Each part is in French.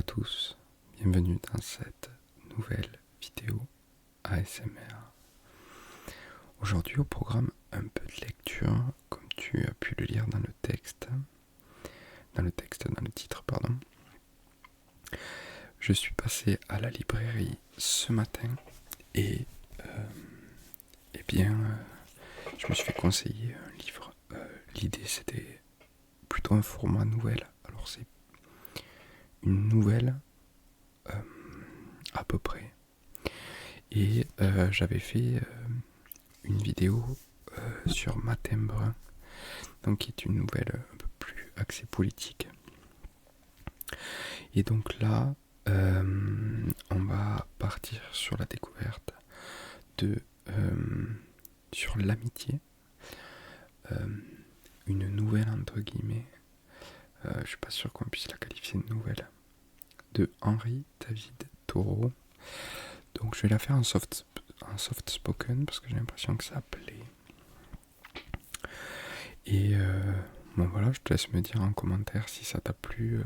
tous, bienvenue dans cette nouvelle vidéo ASMR. Aujourd'hui au programme un peu de lecture, comme tu as pu le lire dans le titre, pardon. Je suis passé à la librairie ce matin et je me suis fait conseiller un livre. L'idée c'était plutôt un format nouvelle, alors c'est une nouvelle à peu près. Et j'avais fait une vidéo sur Matin Brun, donc qui est une nouvelle un peu plus axée politique. Et donc là, on va partir sur la découverte sur l'amitié, une nouvelle entre guillemets. Je suis pas sûr qu'on puisse la qualifier de nouvelle, de Henri David Thoreau. Donc je vais la faire en soft spoken parce que j'ai l'impression que ça plaît. Et bon voilà, je te laisse me dire en commentaire si ça t'a plu.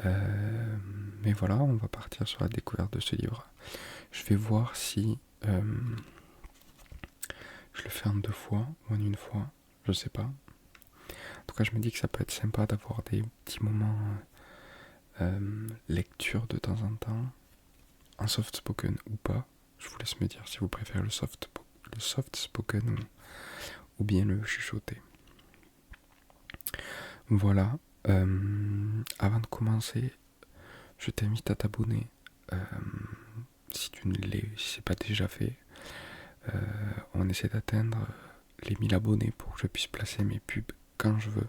Mais voilà, on va partir sur la découverte de ce livre. Je vais voir si je le fais en 2 fois ou en 1 fois, je sais pas. En tout cas, je me dis que ça peut être sympa d'avoir des petits moments lecture de temps en temps, en soft spoken ou pas. Je vous laisse me dire si vous préférez le soft spoken ou bien le chuchoter. Voilà. Avant de commencer, je t'invite à t'abonner si c'est pas déjà fait. On essaie d'atteindre les 1000 abonnés pour que je puisse placer mes pubs quand je veux.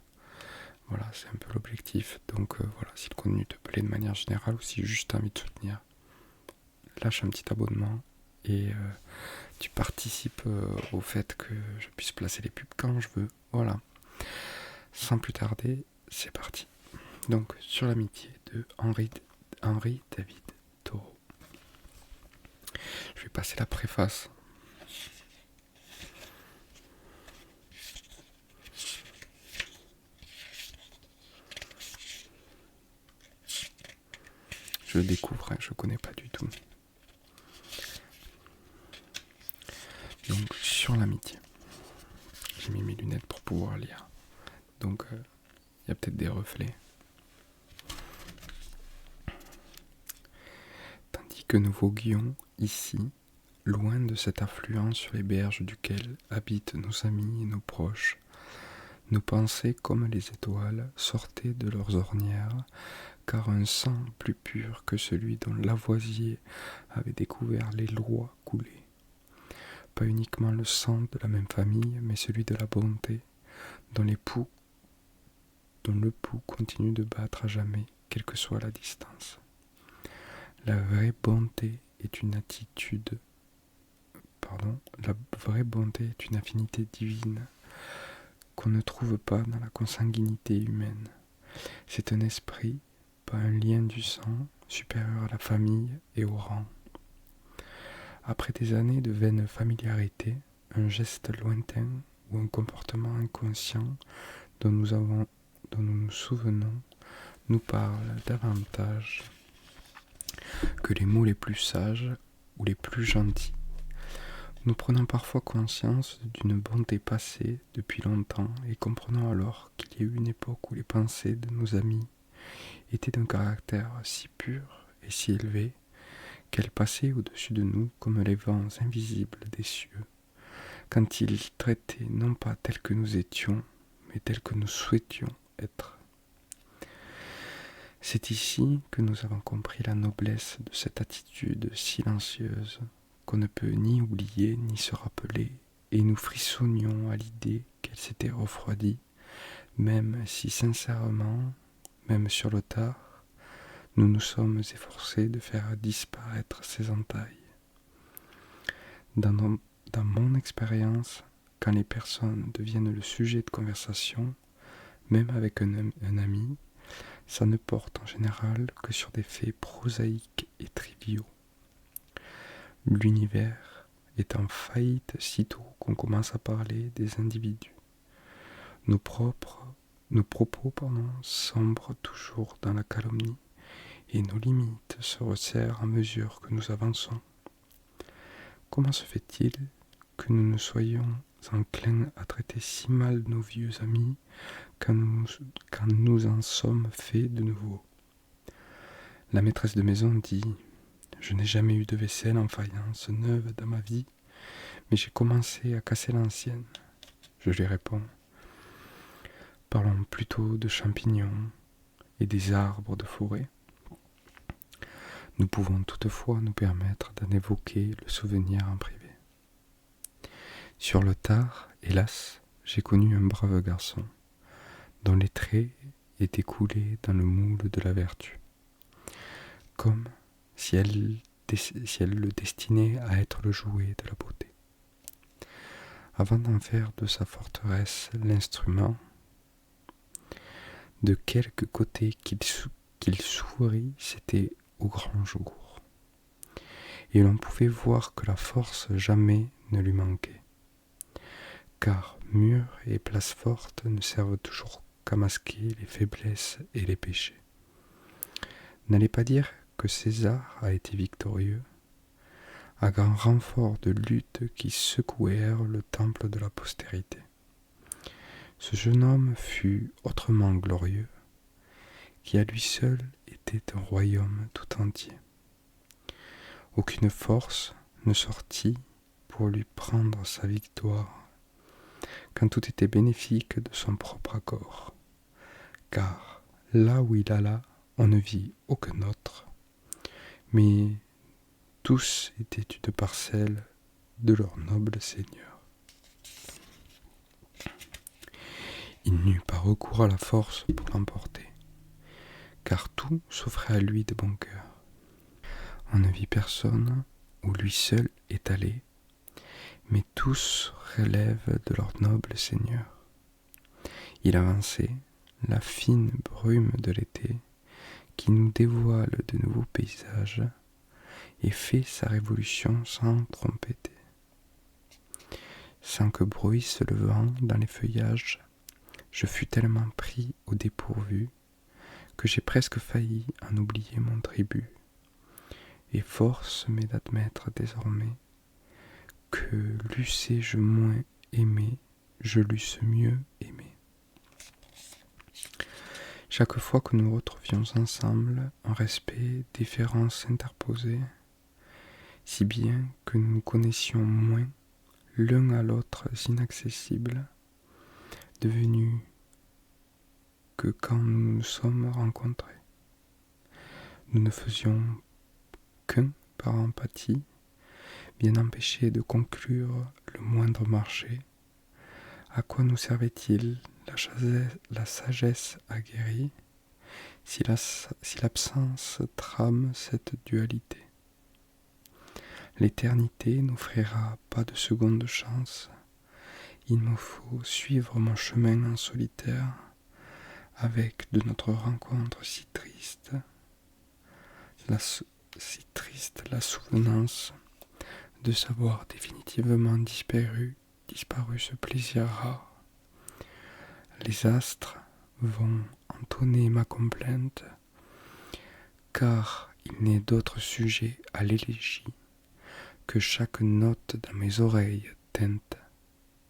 Voilà, c'est un peu l'objectif. Donc voilà, si le contenu te plaît de manière générale ou si juste envie de soutenir, lâche un petit abonnement et tu participes au fait que je puisse placer les pubs quand je veux. Voilà. Sans plus tarder, c'est parti. Donc, sur l'amitié de Henri David Thoreau. Je vais passer la préface. Je le découvre, je connais pas du tout. Donc, sur l'amitié. J'ai mis mes lunettes pour pouvoir lire. Donc, il y a peut-être des reflets. Tandis que nous voguions ici, loin de cet affluent sur les berges duquel habitent nos amis et nos proches, nos pensées, comme les étoiles, sortaient de leurs ornières, car un sang plus pur que celui dont Lavoisier avait découvert les lois coulait. Pas uniquement le sang de la même famille, mais celui de la bonté, dont le pouls continue de battre à jamais, quelle que soit la distance. La vraie bonté est une affinité divine qu'on ne trouve pas dans la consanguinité humaine. C'est un esprit, pas un lien du sang, supérieur à la famille et au rang. Après des années de vaine familiarité, un geste lointain ou un comportement inconscient dont nous nous souvenons nous parle davantage que les mots les plus sages ou les plus gentils. Nous prenons parfois conscience d'une bonté passée depuis longtemps et comprenons alors qu'il y a eu une époque où les pensées de nos amis étaient d'un caractère si pur et si élevé qu'elles passaient au-dessus de nous comme les vents invisibles des cieux, quand ils traitaient non pas tels que nous étions, mais tels que nous souhaitions être. C'est ici que nous avons compris la noblesse de cette attitude silencieuse qu'on ne peut ni oublier ni se rappeler, et nous frissonnions à l'idée qu'elle s'était refroidie, même si sincèrement, même sur le tard, nous nous sommes efforcés de faire disparaître ces entailles. Dans mon expérience, quand les personnes deviennent le sujet de conversation, même avec un ami, ça ne porte en général que sur des faits prosaïques et triviaux. L'univers est en faillite sitôt qu'on commence à parler des individus. Nos propres Nos propos, sombrent toujours dans la calomnie, et nos limites se resserrent à mesure que nous avançons. Comment se fait-il que nous ne soyons enclins à traiter si mal nos vieux amis quand nous en sommes faits de nouveaux? La maîtresse de maison dit « Je n'ai jamais eu de vaisselle en faïence neuve dans ma vie, mais j'ai commencé à casser l'ancienne. » Je lui réponds « Parlons plutôt de champignons et des arbres de forêt. » Nous pouvons toutefois nous permettre d'en évoquer le souvenir en privé. Sur le tard, hélas, j'ai connu un brave garçon, dont les traits étaient coulés dans le moule de la vertu, comme si elle le destinait à être le jouet de la beauté. Avant d'en faire de sa forteresse l'instrument, de quelque côté qu'il s'ouvrit, c'était au grand jour, et l'on pouvait voir que la force jamais ne lui manquait, car murs et places fortes ne servent toujours qu'à masquer les faiblesses et les péchés. N'allez pas dire que César a été victorieux, à grand renfort de luttes qui secouèrent le temple de la postérité. Ce jeune homme fut autrement glorieux, qui à lui seul était un royaume tout entier. Aucune force ne sortit pour lui prendre sa victoire, quand tout était bénéfique de son propre accord, car là où il alla, on ne vit aucun autre, mais tous étaient une parcelle de leur noble seigneur. Il n'eut pas recours à la force pour l'emporter, car tout s'offrait à lui de bon cœur. On ne vit personne où lui seul est allé, mais tous relèvent de leur noble seigneur. Il avançait, la fine brume de l'été, qui nous dévoile de nouveaux paysages, et fait sa révolution sans trompeter. Sans que bruit se levant dans les feuillages, je fus tellement pris au dépourvu que j'ai presque failli en oublier mon tribut, et force m'est d'admettre désormais que l'eussé-je moins aimé, je l'eusse mieux aimé. Chaque fois que nous retrouvions ensemble, un respect, déférence s'interposait, si bien que nous nous connaissions moins l'un à l'autre inaccessibles, devenus que quand nous nous sommes rencontrés. Nous ne faisions qu'un par empathie, bien empêchés de conclure le moindre marché. À quoi nous servait-il la sagesse aguerrie si l'absence trame cette dualité? L'éternité n'offrira pas de seconde chance. Il me faut suivre mon chemin en solitaire, avec de notre rencontre si triste la souvenance de savoir définitivement disparu ce plaisir rare. Les astres vont entonner ma complainte, car il n'est d'autre sujet à l'élégie que chaque note dans mes oreilles teinte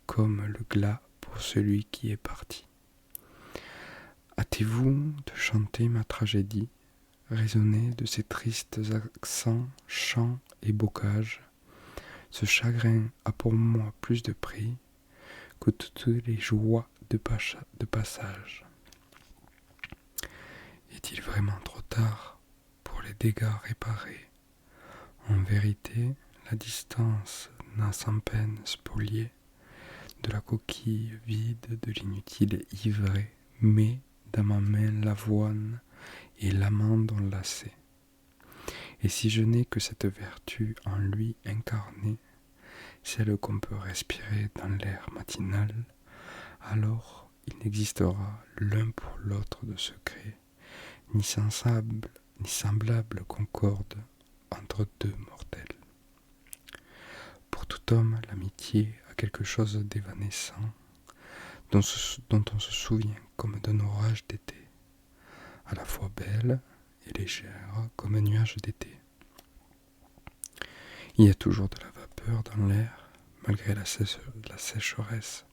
comme le glas pour celui qui est parti. Hâtez-vous de chanter ma tragédie, résonner de ces tristes accents, chants et bocages. Ce chagrin a pour moi plus de prix que toutes les joies de passage. Est-il vraiment trop tard pour les dégâts réparés? En vérité, la distance n'a sans peine spolié de la coquille vide de l'inutile ivré, mais dans ma main l'avoine et l'amande enlacée. Et si je n'ai que cette vertu en lui incarnée, celle qu'on peut respirer dans l'air matinal, alors il n'existera l'un pour l'autre de secret, ni semblable concorde entre deux mortels. Pour tout homme, l'amitié a quelque chose d'évanescent, dont on se souvient comme d'un orage d'été, à la fois belle et légère comme un nuage d'été. Il y a toujours de la vapeur dans l'air, malgré la sécheresse.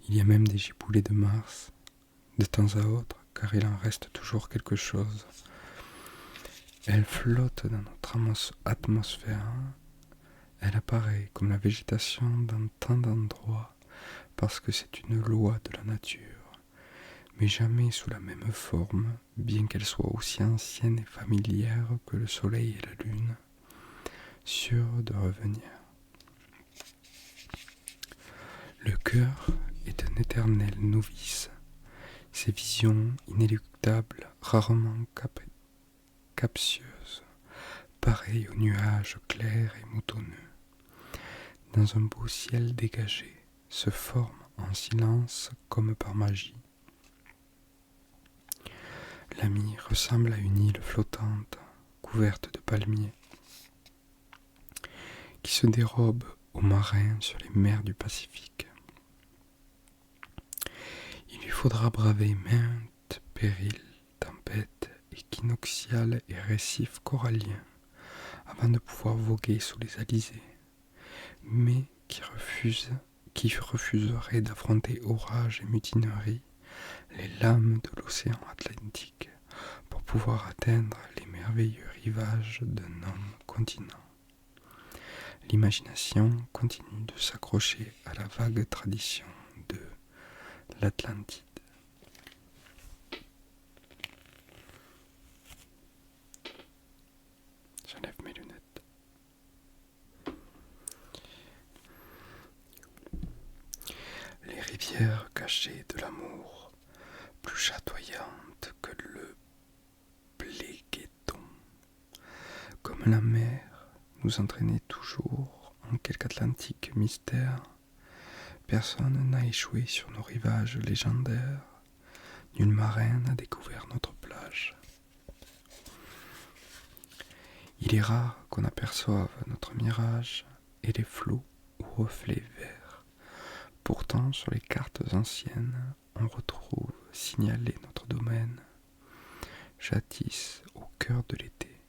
Il y a même des giboulées de Mars, de temps à autre, car il en reste toujours quelque chose. Elle flotte dans notre atmosphère. Elle apparaît comme la végétation dans tant d'endroits parce que c'est une loi de la nature, mais jamais sous la même forme, bien qu'elle soit aussi ancienne et familière que le soleil et la lune, sûre de revenir. Le cœur est un éternel novice. Ses visions inéluctables, rarement captieuses, pareilles aux nuages clairs et moutonneux, dans un beau ciel dégagé, se forment en silence comme par magie. L'ami ressemble à une île flottante, couverte de palmiers, qui se dérobe aux marins sur les mers du Pacifique. Il lui faudra braver maintes périls, tempêtes équinoxiales et récifs coralliens avant de pouvoir voguer sous les alizés, mais qui refuserait d'affronter orages et mutineries les lames de l'océan Atlantique pour pouvoir atteindre les merveilleux rivages d'un homme continent. L'imagination continue de s'accrocher à la vague tradition de l'Atlantide. J'enlève mes lunettes. Les rivières cachées de l'amour, plus chatoyantes que le pléguéton, comme la mer, nous entraînait toujours en quelque Atlantique mystère. Personne n'a échoué sur nos rivages légendaires, nul marin n'a découvert notre plage. Il est rare qu'on aperçoive notre mirage et les flots ou reflets verts. Pourtant, sur les cartes anciennes, on retrouve signalé notre domaine. Jadis, au cœur de l'été,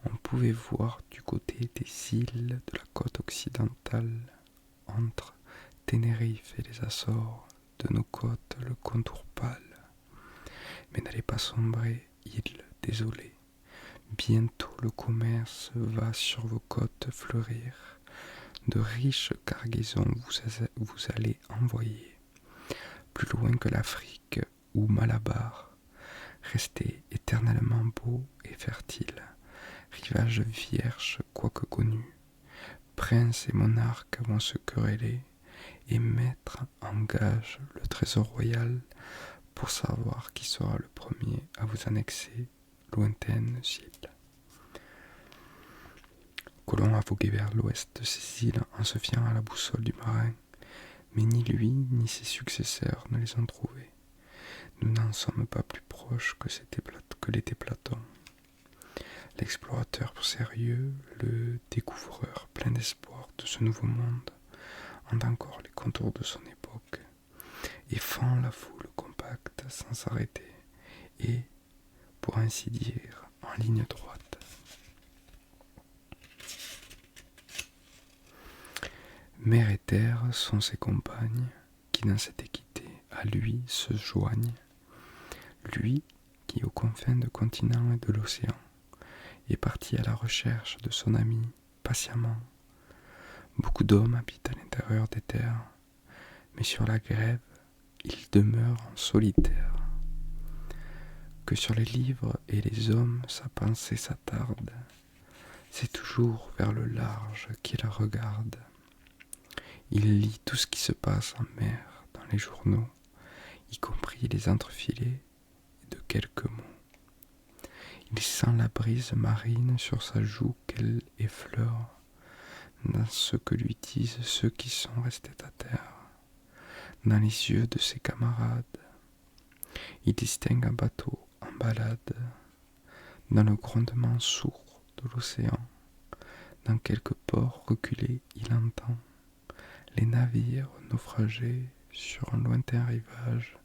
on pouvait voir du côté des îles de la côte occidentale, entre Tenerife et les Açores, de nos côtes le contour pâle. Mais n'allez pas sombrer, île désolée. Bientôt le commerce va sur vos côtes fleurir. De riches cargaisons vous allez envoyer. Plus loin que l'Afrique ou Malabar, restez éternellement beau et fertile. Rivage vierge quoique connu, princes et monarques vont se quereller et mettre en gage le trésor royal pour savoir qui sera le premier à vous annexer lointaines îles. Colomb a vogué vers l'ouest de ces îles en se fiant à la boussole du marin, mais ni lui ni ses successeurs ne les ont trouvées. Nous n'en sommes pas plus proches que l'était Platon. L'explorateur sérieux, le découvreur plein d'espoir de ce nouveau monde, hante encore les contours de son époque et fend la foule compacte sans s'arrêter et, pour ainsi dire, en ligne droite. Mer et terre sont ses compagnes qui dans cette équité à lui se joignent, lui qui aux confins de continent et de l'océan est parti à la recherche de son ami patiemment. Beaucoup d'hommes habitent à l'intérieur des terres, mais sur la grève, ils demeurent en solitaire. Que sur les livres et les hommes sa pensée s'attarde, c'est toujours vers le large qu'il regarde. Il lit tout ce qui se passe en mer dans les journaux, y compris les entrefilés de quelques mots. Il sent la brise marine sur sa joue qu'elle effleure dans ce que lui disent ceux qui sont restés à terre, dans les yeux de ses camarades. Il distingue un bateau en balade, dans le grondement sourd de l'océan, dans quelque port reculé il entend les navires naufragés sur un lointain rivage,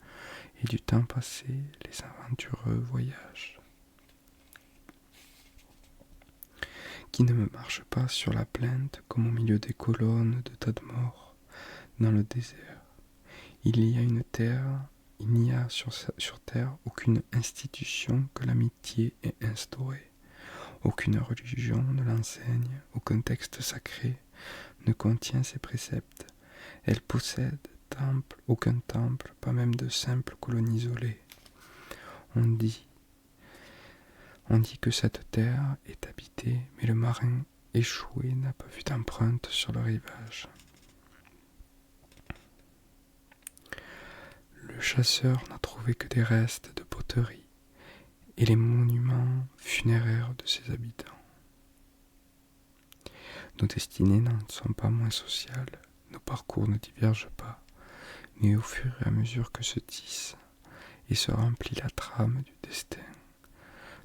et du temps passé, les aventureux voyages. Qui ne me marche pas sur la plainte comme au milieu des colonnes de tas de morts dans le désert. Il y a une terre, il n'y a sur terre aucune institution que l'amitié ait instaurée. Aucune religion ne l'enseigne, aucun texte sacré ne contient ses préceptes. Elle possède aucun temple, pas même de simples colonnes isolées. On dit que cette terre est habitée, mais le marin échoué n'a pas vu d'empreinte sur le rivage. Le chasseur n'a trouvé que des restes de poterie et les monuments funéraires de ses habitants. Nos destinées n'en sont pas moins sociales, nos parcours ne divergent pas, mais au fur et à mesure que se tisse et se remplit la trame du destin,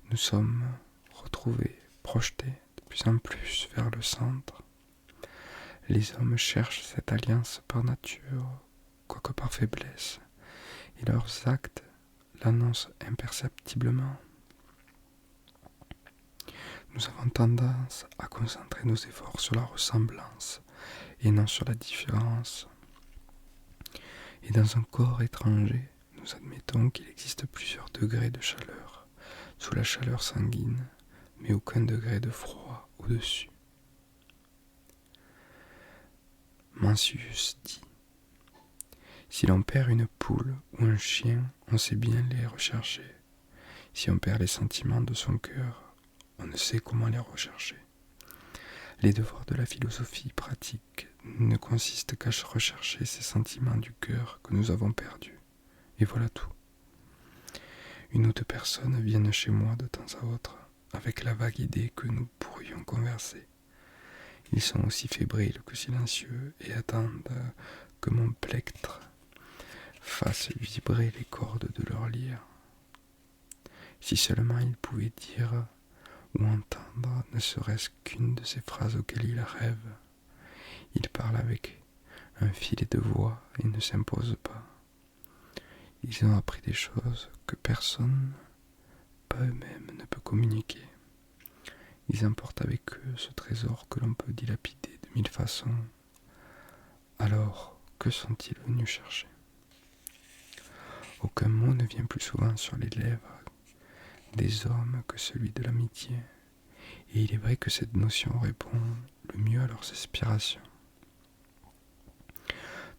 nous sommes retrouvés, projetés de plus en plus vers le centre. Les hommes cherchent cette alliance par nature, quoique par faiblesse, et leurs actes l'annoncent imperceptiblement. Nous avons tendance à concentrer nos efforts sur la ressemblance et non sur la différence. Et dans un corps étranger, nous admettons qu'il existe plusieurs degrés de chaleur, sous la chaleur sanguine, mais aucun degré de froid au-dessus. Mencius dit : si l'on perd une poule ou un chien, on sait bien les rechercher. Si on perd les sentiments de son cœur, on ne sait comment les rechercher. Les devoirs de la philosophie pratique ne consistent qu'à rechercher ces sentiments du cœur que nous avons perdus. Et voilà tout. Une ou deux personnes viennent chez moi de temps à autre, avec la vague idée que nous pourrions converser. Ils sont aussi fébriles que silencieux et attendent que mon plectre fasse vibrer les cordes de leur lyre. Si seulement ils pouvaient dire ou entendre ne serait-ce qu'une de ces phrases auxquelles ils rêvent. Ils parlent avec un filet de voix et ne s'imposent pas. Ils ont appris des choses que personne, pas eux-mêmes, ne peut communiquer. Ils emportent avec eux ce trésor que l'on peut dilapider de mille façons. Alors, que sont-ils venus chercher ? Aucun mot ne vient plus souvent sur les lèvres des hommes que celui de l'amitié. Et il est vrai que cette notion répond le mieux à leurs aspirations.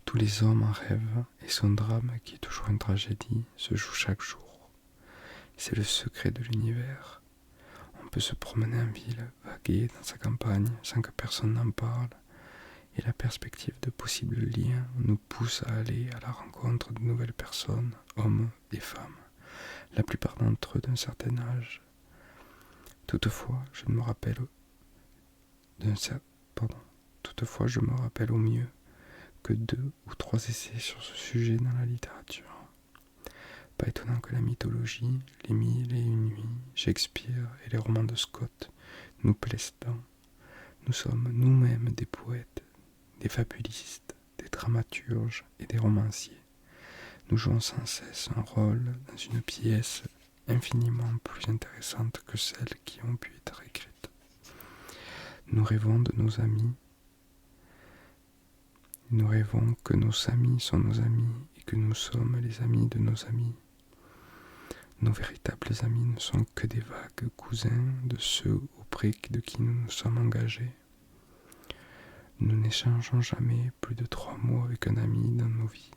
Tous les hommes en rêvent, et son drame, qui est toujours une tragédie, se joue chaque jour. C'est le secret de l'univers. On peut se promener en ville, vaguer dans sa campagne sans que personne n'en parle, et la perspective de possibles liens nous pousse à aller à la rencontre de nouvelles personnes, hommes et femmes, la plupart d'entre eux d'un certain âge. Toutefois, je me rappelle au mieux que 2 ou 3 essais sur ce sujet dans la littérature. Pas étonnant que la mythologie, les 1001 nuits, Shakespeare et les romans de Scott nous plaisent tant. Nous sommes nous-mêmes des poètes, des fabulistes, des dramaturges et des romanciers. Nous jouons sans cesse un rôle dans une pièce infiniment plus intéressante que celles qui ont pu être écrites. Nous rêvons de nos amis. Nous rêvons que nos amis sont nos amis et que nous sommes les amis de nos amis. Nos véritables amis ne sont que des vagues cousins de ceux auprès de qui nous nous sommes engagés. Nous n'échangeons jamais plus de 3 mots avec un ami dans nos vies,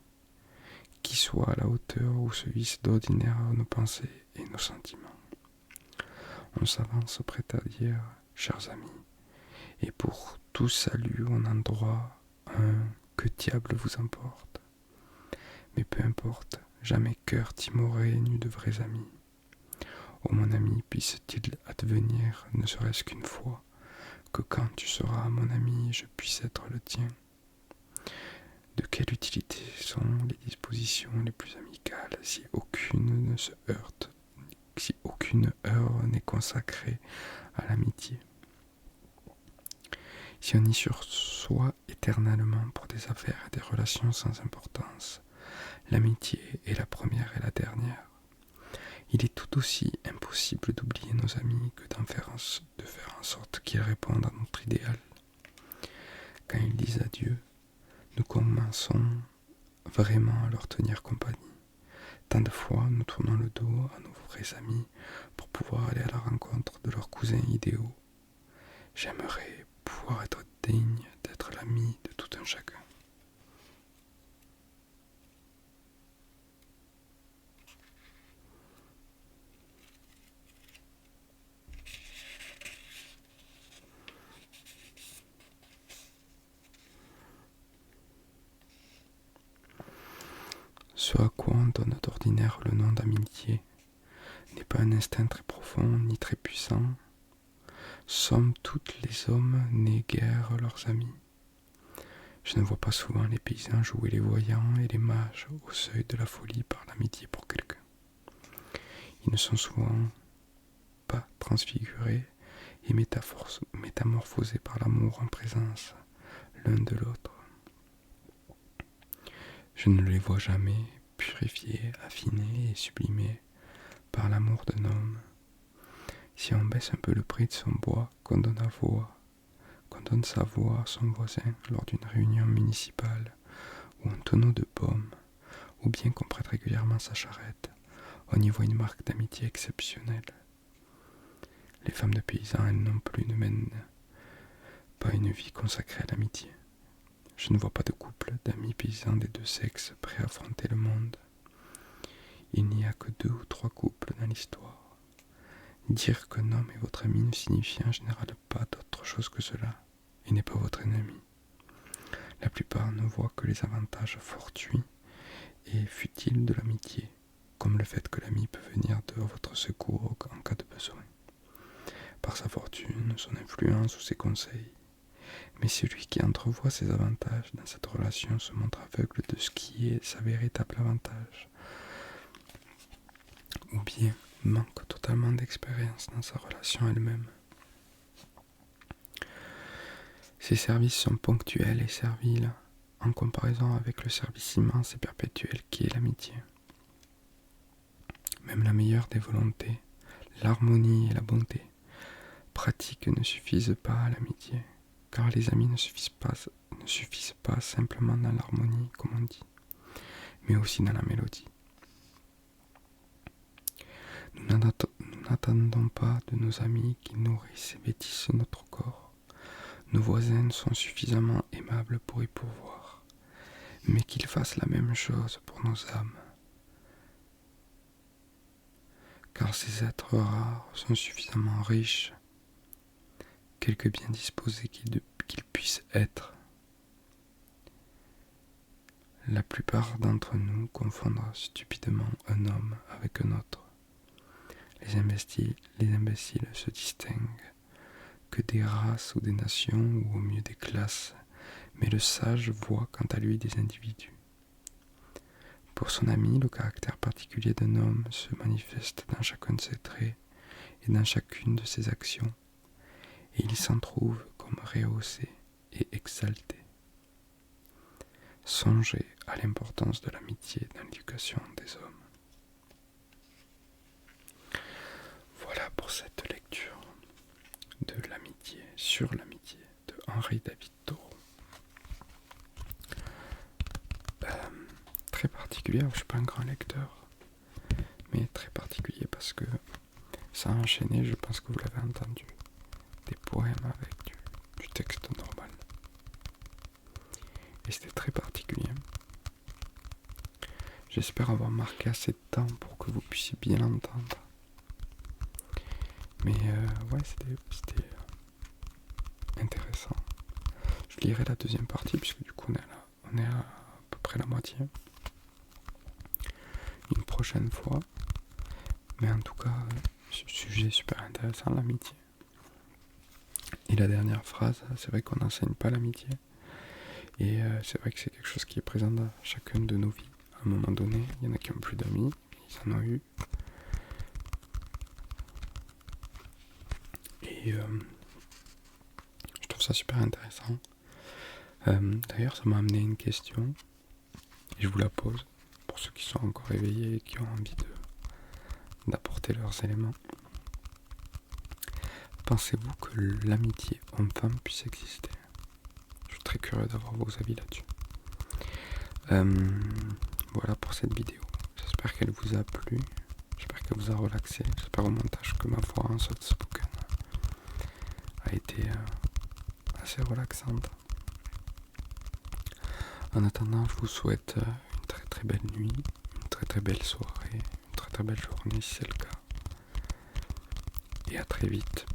qui soit à la hauteur où se hissent d'ordinaire nos pensées et nos sentiments. On s'avance prêt à dire « chers amis », et pour tout salut on a droit à un « que diable vous emporte ». Mais peu importe, jamais cœur timoré n'eut de vrais amis. Oh mon ami, puisse-t-il advenir, ne serait-ce qu'une fois, que quand tu seras mon ami, je puisse être le tien. De quelle utilité sont les dispositions les plus amicales si aucune ne se heurte, si aucune heure n'est consacrée à l'amitié? Si on y sur soi est éternellement pour des affaires et des relations sans importance. L'amitié est la première et la dernière. Il est tout aussi impossible d'oublier nos amis que de faire en sorte qu'ils répondent à notre idéal. Quand ils disent adieu, nous commençons vraiment à leur tenir compagnie. Tant de fois, nous tournons le dos à nos vrais amis pour pouvoir aller à la rencontre de leurs cousins idéaux. J'aimerais pouvoir être digne d'être l'ami de tout un chacun. Ce à quoi on donne d'ordinaire le nom d'amitié n'est pas un instinct très profond ni très puissant. Somme toute, les hommes n'éguèrent leurs amis. Je ne vois pas souvent les paysans jouer les voyants et les mages au seuil de la folie par l'amitié pour quelqu'un. Ils ne sont souvent pas transfigurés et métamorphosés par l'amour en présence l'un de l'autre. Je ne les vois jamais purifiés, affinés et sublimés par l'amour d'un homme. Si on baisse un peu le prix de son bois, qu'on donne sa voix à son voisin lors d'une réunion municipale, ou un tonneau de pommes, ou bien qu'on prête régulièrement sa charrette, on y voit une marque d'amitié exceptionnelle. Les femmes de paysans, elles non plus, ne mènent pas une vie consacrée à l'amitié. Je ne vois pas de couple d'amis paysans des deux sexes prêts à affronter le monde. Il n'y a que 2 ou 3 couples dans l'histoire. Dire qu'un homme est votre ami ne signifie en général pas d'autre chose que cela. Il n'est pas votre ennemi. La plupart ne voient que les avantages fortuits et futiles de l'amitié, comme le fait que l'ami peut venir de votre secours en cas de besoin, par sa fortune, son influence ou ses conseils. Mais celui qui entrevoit ces avantages dans cette relation se montre aveugle de ce qui est sa véritable avantage, ou bien manque totalement d'expérience dans sa relation elle-même. Ces services sont ponctuels et serviles en comparaison avec le service immense et perpétuel qui est l'amitié. Même la meilleure des volontés, l'harmonie et la bonté pratiques ne suffisent pas à l'amitié, car les amis ne suffisent pas simplement dans l'harmonie, comme on dit, mais aussi dans la mélodie. Nous n'attendons pas de nos amis qu'ils nourrissent et vêtissent notre corps. Nos voisins sont suffisamment aimables pour y pourvoir, mais qu'ils fassent la même chose pour nos âmes. Car ces êtres rares sont suffisamment riches, quelque bien disposés qu'ils puissent être. La plupart d'entre nous confondent stupidement un homme avec un autre. Les imbéciles se distinguent que des races ou des nations ou au mieux des classes, mais le sage voit quant à lui des individus. Pour son ami, le caractère particulier d'un homme se manifeste dans chacun de ses traits et dans chacune de ses actions, et il s'en trouve comme rehaussé et exalté. Songez à l'importance de l'amitié dans l'éducation des hommes. Voilà pour cette lecture de l'amitié, sur l'amitié, de Henri David Thoreau. Très particulier, je ne suis pas un grand lecteur, mais très particulier parce que ça a enchaîné, je pense que vous l'avez entendu, des poèmes avec du texte normal. Et c'était très particulier. J'espère avoir marqué assez de temps pour que vous puissiez bien l'entendre. Mais ouais, c'était intéressant. Je lirai la deuxième partie, puisque du coup on est à peu près la moitié. Une prochaine fois. Mais en tout cas, sujet super intéressant, l'amitié. Et la dernière phrase, c'est vrai qu'on n'enseigne pas l'amitié. Et c'est vrai que c'est quelque chose qui est présent dans chacune de nos vies. À un moment donné, il y en a qui ont plus d'amis, ils en ont eu. Et je trouve ça super intéressant. D'ailleurs, ça m'a amené une question, et je vous la pose, pour ceux qui sont encore éveillés et qui ont envie d'apporter leurs éléments. Pensez-vous que l'amitié homme-femme puisse exister? Je suis très curieux d'avoir vos avis là-dessus. Voilà pour cette vidéo. J'espère qu'elle vous a plu. J'espère qu'elle vous a relaxé. J'espère au montage que ma voix en soft spoken a été assez relaxante. En attendant, je vous souhaite une très très belle nuit, une très très belle soirée, une très très belle journée si c'est le cas. Et à très vite